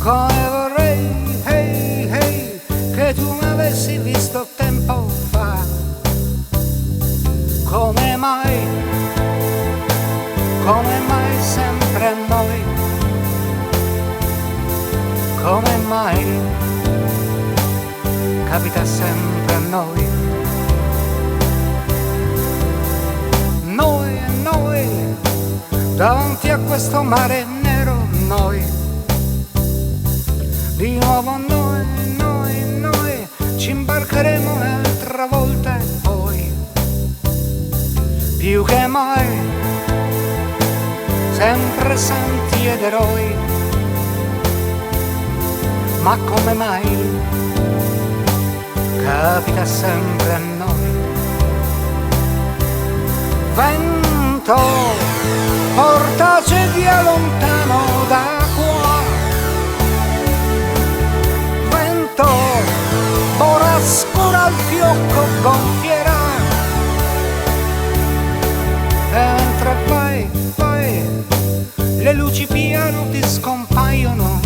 come vorrei, hey, hey, che tu mi avessi visto tempo fa. Come mai sempre noi? Come mai capita sempre a noi? Noi, davanti a questo mare nero, noi, di nuovo noi, ci imbarcheremo un'altra volta e poi, più che mai, sempre santi ed eroi. Ma come mai capita sempre a noi? Vento, portaci via lontano da qua. Vento, borrascura al fiocco gonfierà. E mentre vai, le luci piano ti scompaiono.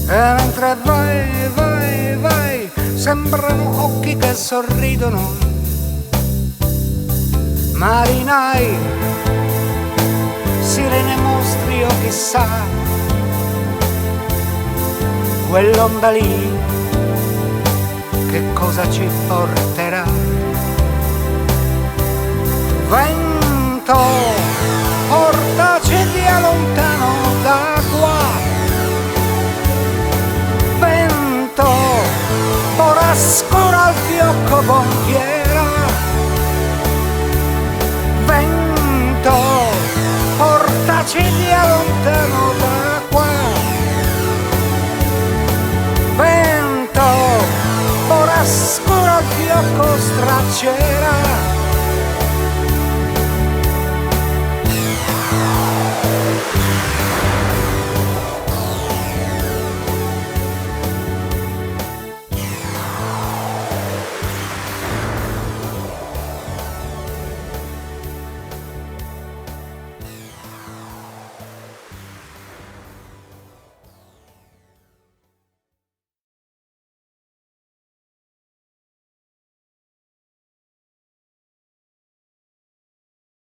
E mentre vai, sembrano occhi che sorridono. Marinai, sirene, mostri o chissà, quell'onda lì che cosa ci porterà? Vento, portaci via lontano da qua. Vento, borrascura al fiocco gonfierà. Vento, portaci via lontano da qua. Vento, borrascura al fiocco straccerà.